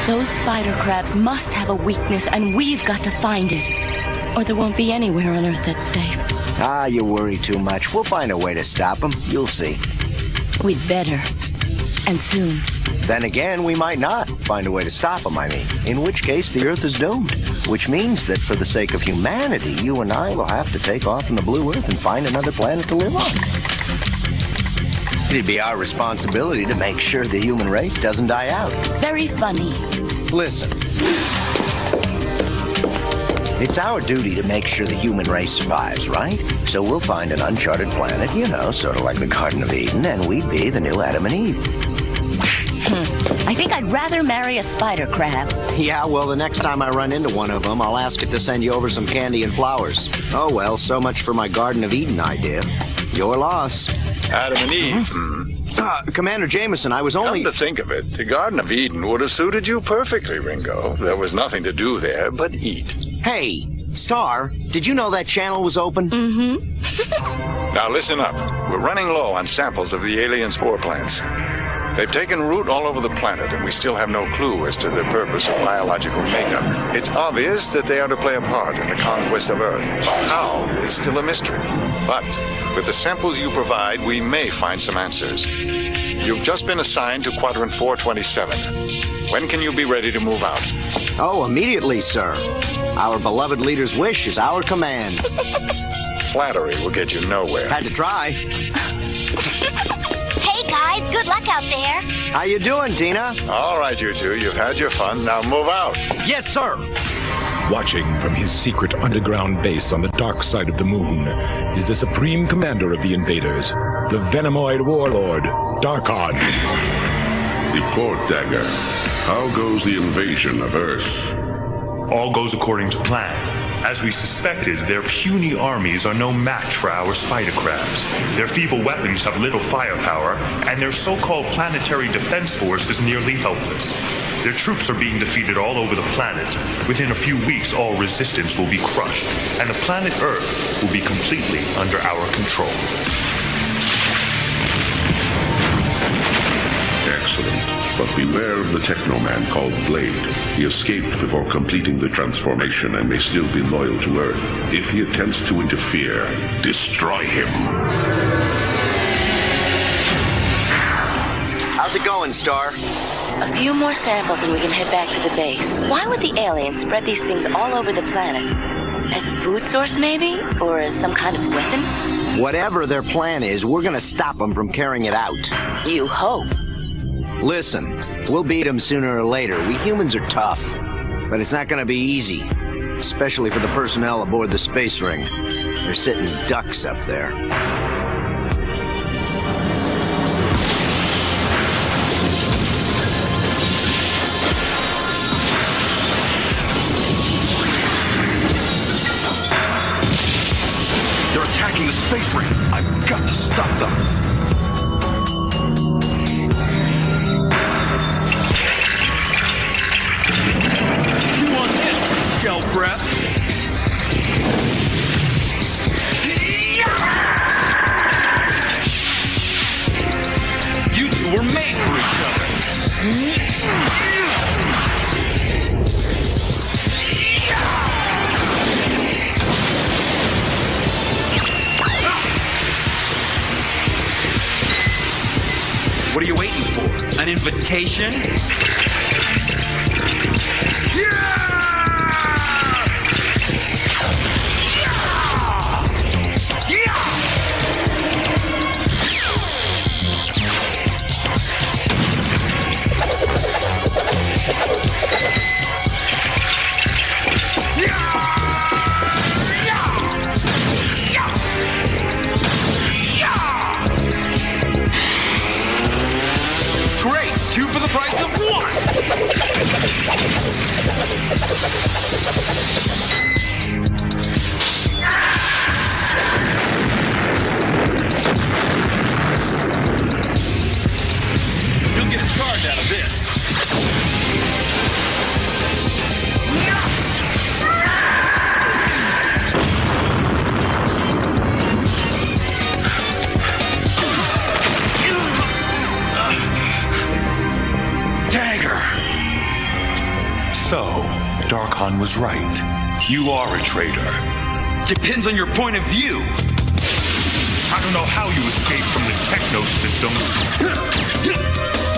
Those spider crabs must have a weakness, and we've got to find it. Or there won't be anywhere on Earth that's safe. Ah, you worry too much. We'll find a way to stop them. You'll see. We'd better. And soon. Then again, we might not find a way to stop them, I mean. In which case, the Earth is doomed. Which means that for the sake of humanity, you and I will have to take off from the blue Earth and find another planet to live on. It'd be our responsibility to make sure the human race doesn't die out. Very funny. Listen. It's our duty to make sure the human race survives, right? So we'll find an uncharted planet, you know, sort of like the Garden of Eden, and we'd be the new Adam and Eve. I think I'd rather marry a spider crab. Yeah, well, the next time I run into one of them, I'll ask it to send you over some candy and flowers. Oh, well, so much for my Garden of Eden idea. Your loss. Adam and Eve. Commander Jameson, I was only... Come to think of it, the Garden of Eden would have suited you perfectly, Ringo. There was nothing to do there but eat. Hey, Star, did you know that channel was open? Mm-hmm. Now listen up. We're running low on samples of the alien spore plants. They've taken root all over the planet, and we still have no clue as to their purpose or biological makeup. It's obvious that they are to play a part in the conquest of Earth. How is still a mystery. But with the samples you provide, we may find some answers. You've just been assigned to Quadrant 427. When can you be ready to move out? Oh, immediately, sir. Our beloved leader's wish is our command. Flattery will get you nowhere. Had to try. Hey, guys, good luck out there. How you doing, Tina? All right, you two, you've had your fun. Now move out. Yes, sir. Watching from his secret underground base on the dark side of the moon is the supreme commander of the invaders, the Venomoid warlord, Darkon. The Fourth Dagger. How goes the invasion of Earth? All goes according to plan. As we suspected, their puny armies are no match for our spider crabs. Their feeble weapons have little firepower, and their so-called planetary defense force is nearly helpless. Their troops are being defeated all over the planet. Within a few weeks, all resistance will be crushed, and the planet Earth will be completely under our control. Excellent. But beware of the Technoman called Blade. He escaped before completing the transformation and may still be loyal to Earth. If he attempts to interfere, destroy him. How's it going, Star? A few more samples and we can head back to the base. Why would the aliens spread these things all over the planet? As a food source, maybe? Or as some kind of weapon? Whatever their plan is, we're gonna stop them from carrying it out. You hope. Listen, we'll beat them sooner or later. We humans are tough. But it's not gonna be easy. Especially for the personnel aboard the space ring. They're sitting ducks up there. They're attacking the space ring. I've got to stop them. Shell breath. You two were made for each other. What are you waiting for? An invitation? Great! 2 for the price of 1! Icon was right. You are a traitor. Depends on your point of view. I don't know how you escaped from the techno system,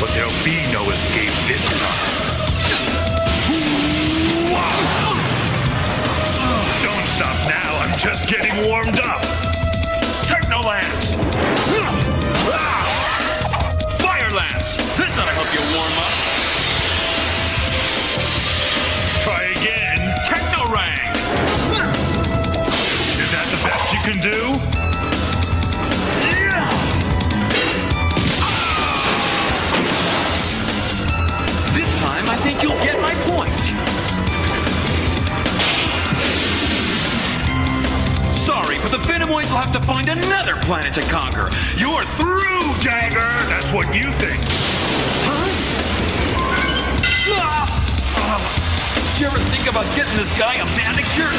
but there'll be no escape this time. Don't stop now, I'm just getting warmed up. Techno Lance! Fire Lance! This ought to help you warm up. Try again. Techno Rang! Is that the best you can do? This time, I think you'll get my point. Sorry, but the Venomoids will have to find another planet to conquer. You're through, Jagger! That's what you think. Did you ever think about getting this guy a manicure?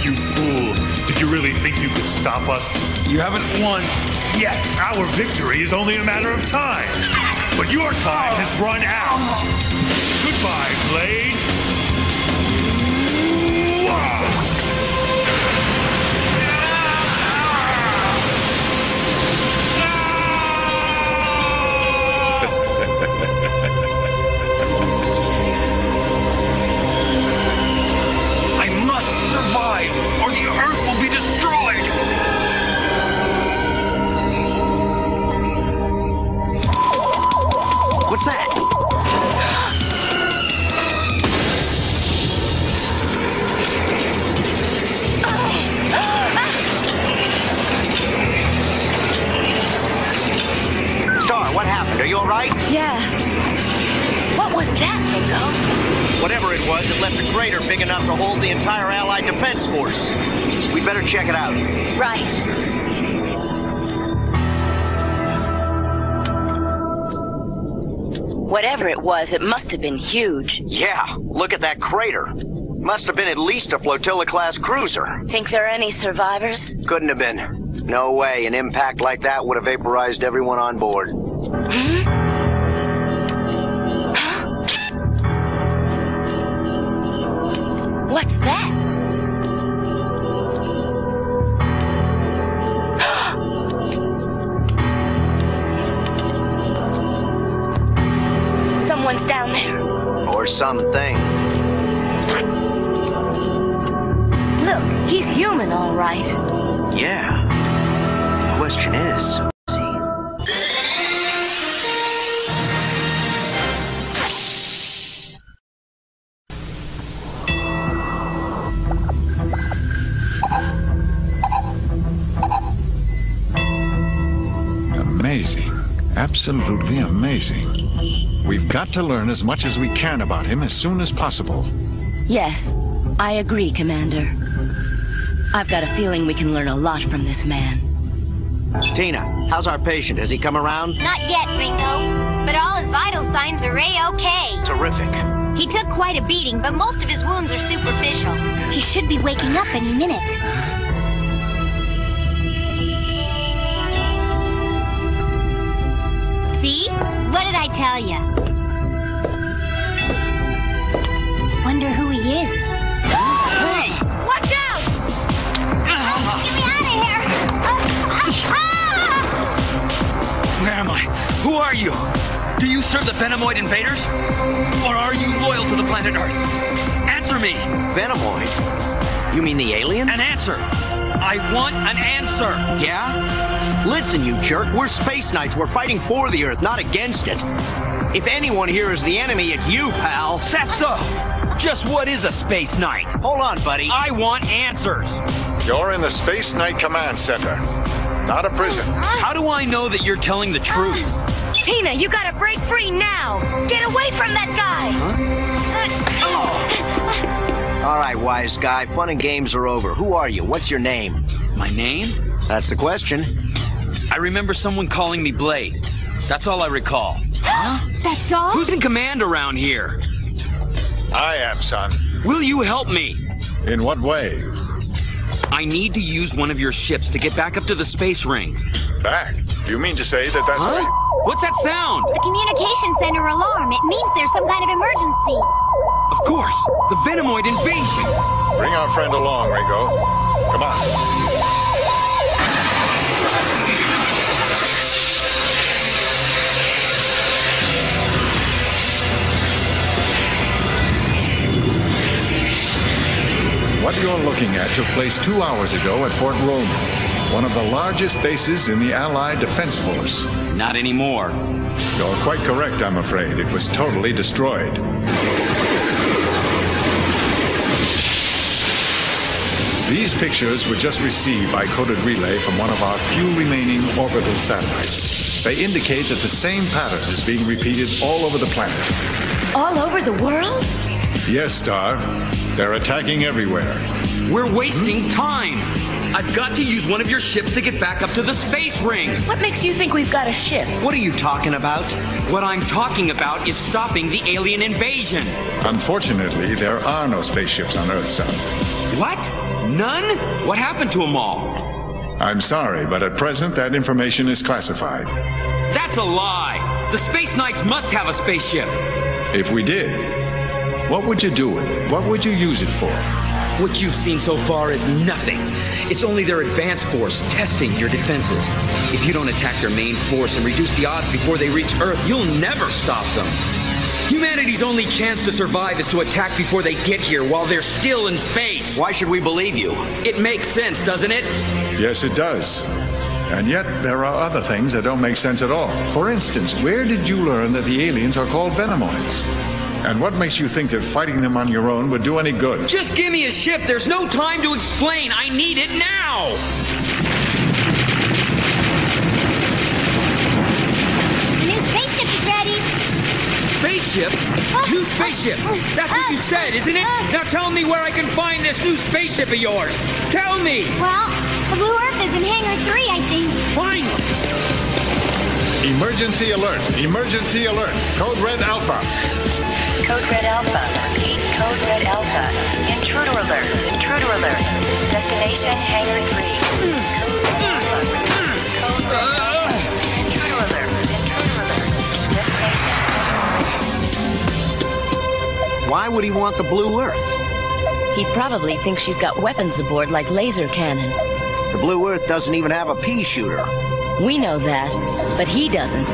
You fool. Did you really think you could stop us? You haven't won. Yes, our victory is only a matter of time. But your time has run out. Goodbye, Blade. I must survive, or the Earth will be destroyed. What's that? Star, what happened? Are you all right? Yeah. What was that, Ringo? Whatever it was, it left a crater big enough to hold the entire Allied Defense Force. We'd better check it out. Right. Whatever it was, it must have been huge. Yeah, look at that crater. Must have been at least a flotilla-class cruiser. Think there are any survivors? Couldn't have been. No way. An impact like that would have vaporized everyone on board. What's that? Someone's down there. Or something. Look, he's human, all right. Yeah. The question is, Amazing. Absolutely amazing. We've got to learn as much as we can about him as soon as possible. Yes, I agree, Commander. I've got a feeling we can learn a lot from this man. Tina, how's our patient? Has he come around? Not yet, Ringo. But all his vital signs are A-OK. Terrific. He took quite a beating, but most of his wounds are superficial. He should be waking up any minute. See? What did I tell you? Wonder who he is. Hey! Watch out! Get me out of here! Where am I? Who are you? Do you serve the Venomoid invaders? Or are you loyal to the planet Earth? Answer me! Venomoid? You mean the aliens? An answer! I want an answer! Yeah? Listen, you jerk, we're Space Knights. We're fighting for the Earth, not against it. If anyone here is the enemy, it's you, pal. That's so! Just what is a Space Knight? Hold on, buddy. I want answers! You're in the Space Knight Command Center, not a prison. How do I know that you're telling the truth? Tina, you gotta break free now! Get away from that guy! All right, wise guy, fun and games are over. Who are you? What's your name? My name? That's the question. I remember someone calling me Blade. That's all I recall. Huh? That's all? Who's in command around here? I am, son. Will you help me? In what way? I need to use one of your ships to get back up to the space ring. Back? Do you mean to say that that's Huh? What's that sound? The communication center alarm. It means there's some kind of emergency. Of course, the Venomoid invasion. Bring our friend along, Ringo. Come on. What you're looking at took place 2 hours ago at Fort Roman, one of the largest bases in the Allied Defense Force. Not anymore. You're quite correct, I'm afraid. It was totally destroyed. These pictures were just received by coded relay from one of our few remaining orbital satellites. They indicate that the same pattern is being repeated all over the planet. All over the world? Yes, Star. They're attacking everywhere. We're wasting time. I've got to use one of your ships to get back up to the space ring. What makes you think we've got a ship? What are you talking about? What I'm talking about is stopping the alien invasion. Unfortunately, there are no spaceships on Earth, son. What? None? What happened to them all? I'm sorry, but at present that information is classified. That's a lie. The Space Knights must have a spaceship. If we did, what would you do with it? What would you use it for? What you've seen so far is nothing. It's only their advance force testing your defenses. If you don't attack their main force and reduce the odds before they reach Earth, you'll never stop them. Humanity's only chance to survive is to attack before they get here while they're still in space. Why should we believe you? It makes sense, doesn't it? Yes, it does. And yet, there are other things that don't make sense at all. For instance, where did you learn that the aliens are called Venomoids? And what makes you think that fighting them on your own would do any good? Just give me a ship. There's no time to explain. I need it now. The new spaceship is ready. Spaceship? New spaceship. That's what you said, isn't it? Now tell me where I can find this new spaceship of yours. Tell me. Well, the Blue Earth is in Hangar 3, I think. Finally. Emergency alert! Emergency alert! Code Red Alpha! Code Red Alpha. Repeat, Code Red Alpha. Intruder alert. Intruder alert. Destination Hangar 3. Code Red Alpha. Code Red Alpha. Intruder alert. Intruder alert. Destination. Why would he want the Blue Earth? He probably thinks she's got weapons aboard like laser cannon. The Blue Earth doesn't even have a pea shooter. We know that, but he doesn't.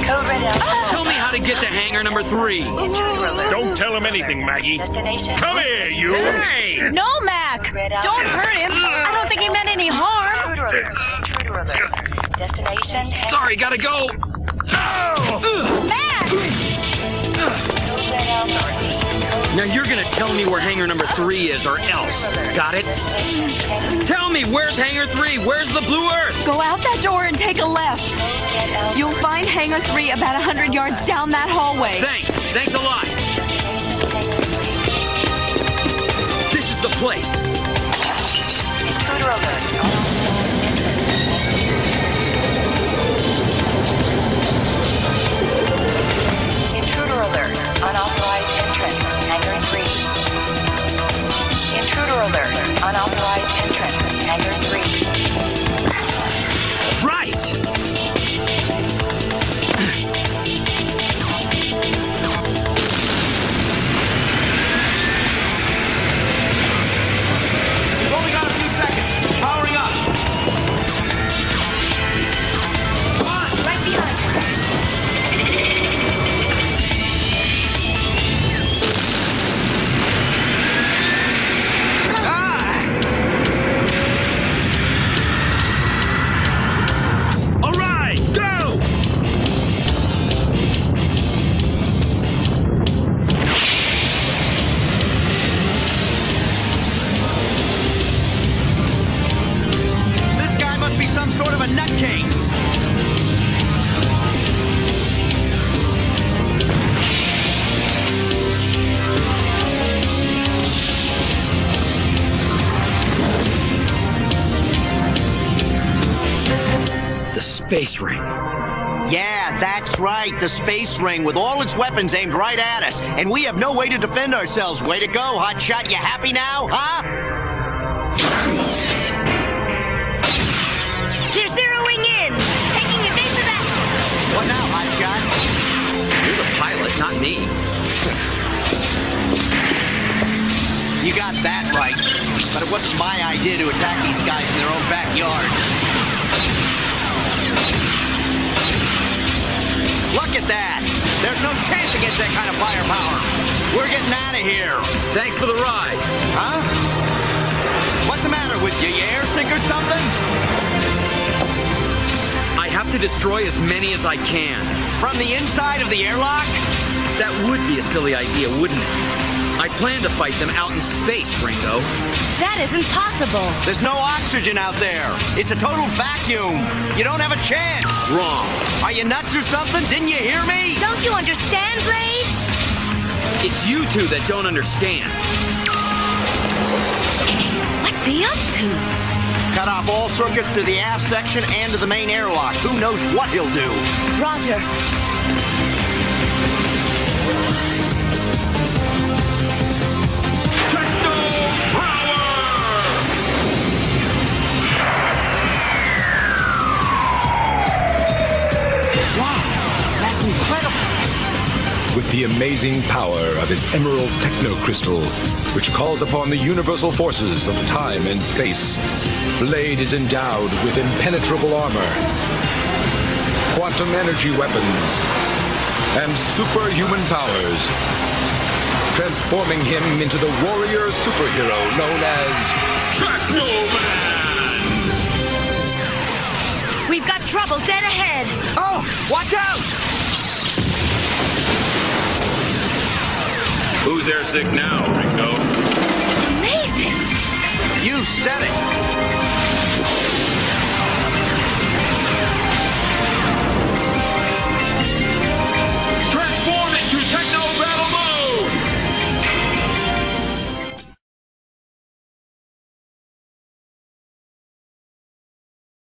Code Red Alpha. Tell me how to get to hangar number 3. Intruder alert. Don't tell him anything, Maggie. Destination. Come here, you! Hey! No, Mac! Don't hurt him! I don't think he meant any harm! Intruder alert. Intruder alert. Destination. Sorry, gotta go. Mac! Code Red Alpha. Now you're gonna tell me where hangar number 3 is, or else. Got it? Tell me, where's hangar 3? Where's the Blue Earth? Go out that door and take a left. You'll find hangar 3 about 100 yards down that hallway. Thanks. Thanks a lot. This is the place. Intruder alert. Intruder alert. Unauthorized entrance. Hangar 3. Intruder alert. Unauthorized entrance. Hangar 3. Right. We've only got a few seconds. It's powering up. Come on, right behind you. All right, go! This guy must be some sort of a nutcase. The space ring. Yeah, that's right. The space ring with all its weapons aimed right at us. And we have no way to defend ourselves. Way to go, hotshot. You happy now, huh? pilot, not me. You got that right. But it wasn't my idea to attack these guys in their own backyard. Look at that! There's no chance against that kind of firepower. We're getting out of here. Thanks for the ride. Huh? What's the matter with you? You airsick or something? I have to destroy as many as I can. From the inside of the airlock? That would be a silly idea, wouldn't it? I plan to fight them out in space, Ringo. That isn't possible. There's no oxygen out there. It's a total vacuum. You don't have a chance. Wrong. Are you nuts or something? Didn't you hear me? Don't you understand, Blade? It's you two that don't understand. What's he up to? Cut off all circuits to the aft section and to the main airlock. Who knows what he'll do? Roger. With the amazing power of his emerald techno-crystal, which calls upon the universal forces of time and space, Blade is endowed with impenetrable armor, quantum energy weapons, and superhuman powers, transforming him into the warrior superhero known as Teknoman! We've got trouble dead ahead. Oh, watch out! Who's airsick now, Ringo? Amazing. You said it.